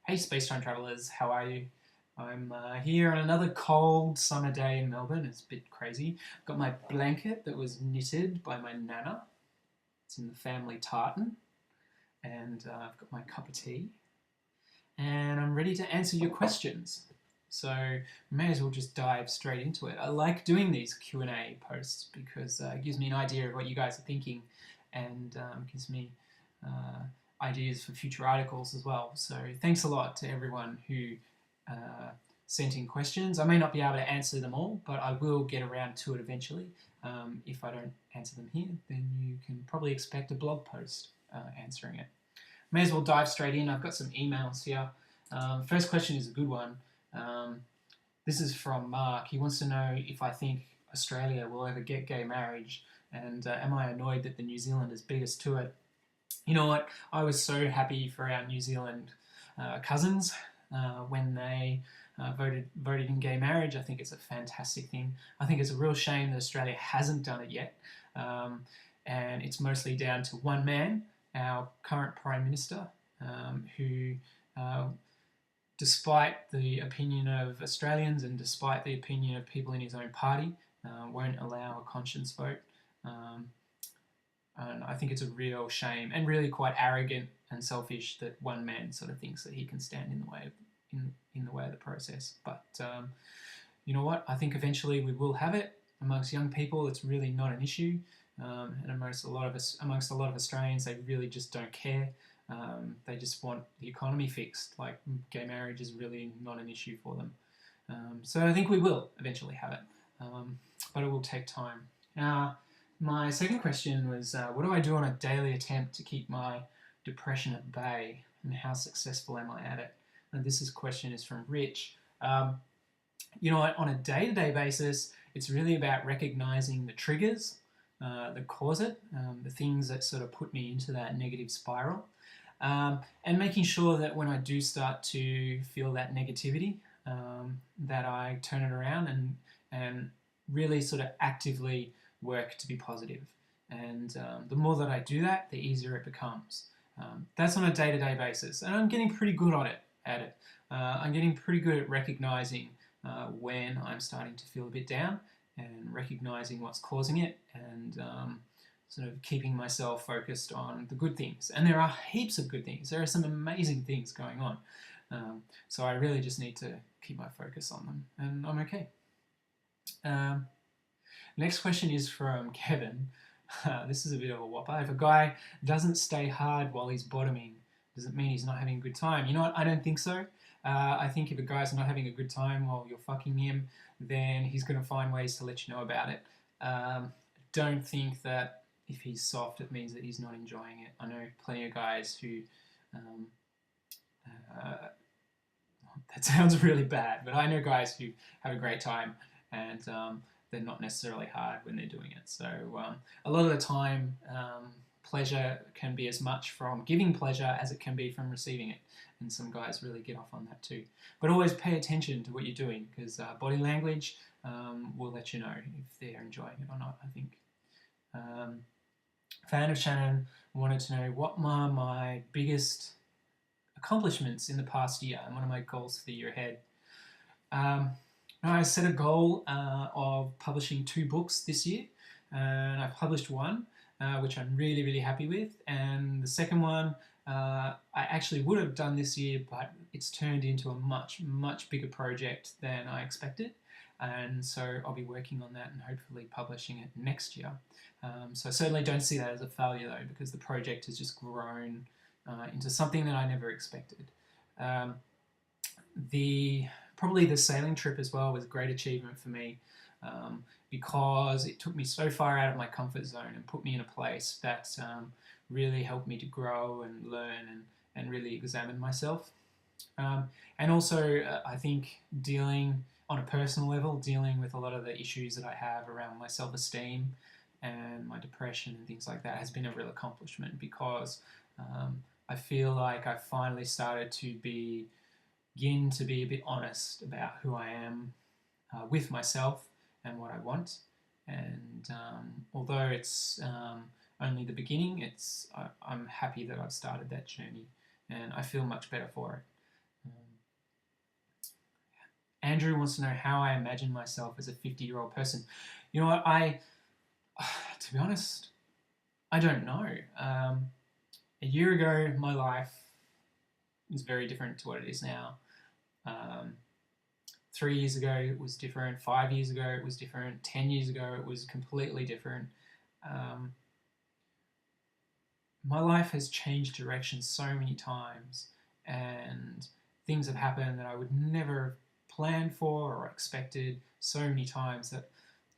Hey Space Time Travelers, how are you? I'm here on another cold summer day in Melbourne. It's a bit crazy. I've got my blanket that was knitted by my nana. It's in the family tartan. And I've got my cup of tea. And I'm ready to answer your questions. So we may as well just dive straight into it. I like doing these Q&A posts because it gives me an idea of what you guys are thinking and gives me uh, ideas for future articles as well. So thanks a lot to everyone who sent in questions. I may not be able to answer them all, but I will get around to it eventually. If I don't answer them here, then you can probably expect a blog post answering it. May as well dive straight in. I've got some emails here. First question is a good one. This is from Mark. He wants to know if I think Australia will ever get gay marriage, and am I annoyed that the New Zealanders beat us to it? You know what? I was so happy for our New Zealand cousins when they voted in gay marriage. I think it's a fantastic thing. I think it's a real shame that Australia hasn't done it yet, and it's mostly down to one man, our current Prime Minister, who, despite the opinion of Australians and despite the opinion of people in his own party, won't allow a conscience vote. And I think it's a real shame and really quite arrogant and selfish that one man sort of thinks that he can stand in the way of, in the way of the process. But you know what? I think eventually we will have it. Amongst young people, it's really not an issue, and amongst a lot of Australians, they really just don't care. They just want the economy fixed. Like, gay marriage is really not an issue for them. So I think we will eventually have it, but it will take time. My second question was, what do I do on a daily attempt to keep my depression at bay, and how successful am I at it? And this question is from Rich. You know what, on a day-to-day basis, it's really about recognizing the triggers that cause it, the things that sort of put me into that negative spiral, and making sure that when I do start to feel that negativity, that I turn it around and really sort of actively work to be positive. And the more that I do that, the easier it becomes. That's on a day-to-day basis, and I'm getting pretty good at it. I'm getting pretty good at recognizing when I'm starting to feel a bit down and recognizing what's causing it, and sort of keeping myself focused on the good things. And there are heaps of good things. There are some amazing things going on. So I really just need to keep my focus on them, and I'm okay. Next question is from Kevin. This is a bit of a whopper. If a guy doesn't stay hard while he's bottoming, does it mean he's not having a good time? You know what? I don't think so. I think if a guy's not having a good time while you're fucking him, then he's going to find ways to let you know about it. Don't think that if he's soft, it means that he's not enjoying it. I know plenty of guys who... that sounds really bad, but I know guys who have a great time, and they're not necessarily hard when they're doing it. So a lot of the time, pleasure can be as much from giving pleasure as it can be from receiving it. And some guys really get off on that too. But always pay attention to what you're doing, because body language will let you know if they're enjoying it or not, I think. Fan of Shannon wanted to know what are my biggest accomplishments in the past year and what are my goals for the year ahead. I set a goal of publishing 2 books this year, and I've published one, which I'm really, really happy with. And the second one, I actually would have done this year, but it's turned into a much, much bigger project than I expected. And so I'll be working on that and hopefully publishing it next year. So I certainly don't see that as a failure, though, because the project has just grown into something that I never expected. Probably the sailing trip as well was a great achievement for me, because it took me so far out of my comfort zone and put me in a place that really helped me to grow and learn and really examine myself. And also, I think dealing on a personal level, dealing with a lot of the issues that I have around my self-esteem and my depression and things like that has been a real accomplishment, because I feel like I've finally started to begin to be a bit honest about who I am with myself and what I want. And although it's only the beginning, I'm happy that I've started that journey, and I feel much better for it. Andrew wants to know how I imagine myself as a 50-year-old person. You know what? To be honest, I don't know. A year ago, my life was very different to what it is now. 3 years ago, it was different. 5 years ago, it was different. 10 years ago, it was completely different. My life has changed direction so many times, and things have happened that I would never have planned for or expected so many times that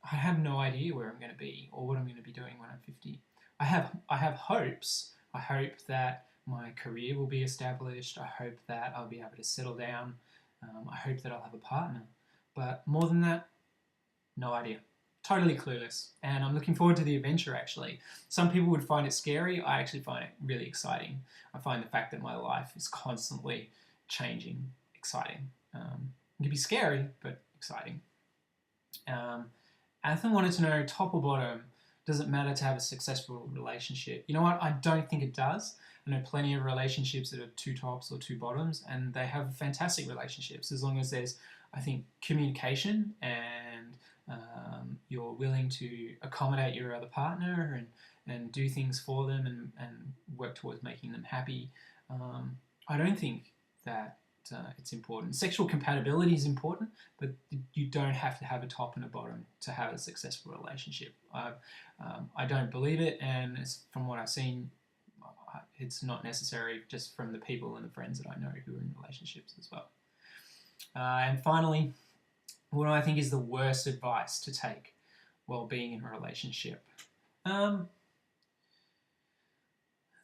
I have no idea where I'm going to be or what I'm going to be doing when I'm 50. I have hopes. I hope that my career will be established. I hope that I'll be able to settle down. I hope that I'll have a partner. But more than that, no idea. Totally clueless. And I'm looking forward to the adventure, actually. Some people would find it scary. I actually find it really exciting. I find the fact that my life is constantly changing exciting. It can be scary, but exciting. Athen wanted to know, top or bottom, does it matter to have a successful relationship? You know what? I don't think it does. I know plenty of relationships that are 2 tops or 2 bottoms, and they have fantastic relationships as long as there's, I think, communication and you're willing to accommodate your other partner and do things for them and work towards making them happy. I don't think that it's important. Sexual compatibility is important, but you don't have to have a top and a bottom to have a successful relationship. I don't believe it, and from what I've seen, it's not necessary, just from the people and the friends that I know who are in relationships as well. And finally, what do I think is the worst advice to take while being in a relationship?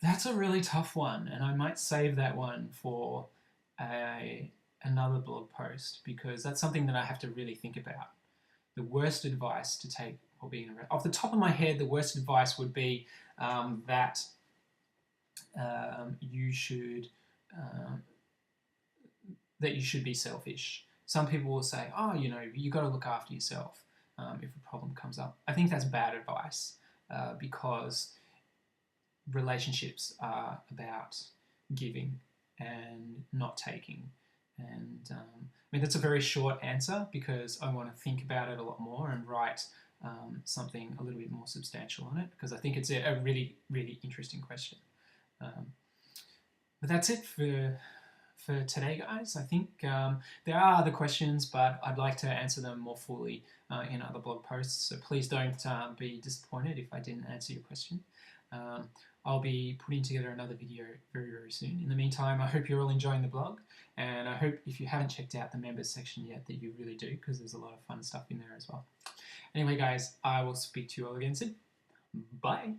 That's a really tough one, and I might save that one for another blog post, because that's something that I have to really think about. The worst advice to take while being in a relationship. Off the top of my head, the worst advice would be that you should be selfish. Some people will say, oh, you got to look after yourself if a problem comes up. I think that's bad advice because relationships are about giving and not taking. And that's a very short answer, because I want to think about it a lot more and write something a little bit more substantial on it, because I think it's a really, really interesting question. But that's it for today, guys. I think there are other questions, but I'd like to answer them more fully in other blog posts, so please don't be disappointed if I didn't answer your question. I'll be putting together another video very, very soon. In the meantime, I hope you're all enjoying the blog, and I hope if you haven't checked out the members section yet that you really do, because there's a lot of fun stuff in there as well. Anyway, guys, I will speak to you all again soon. Bye.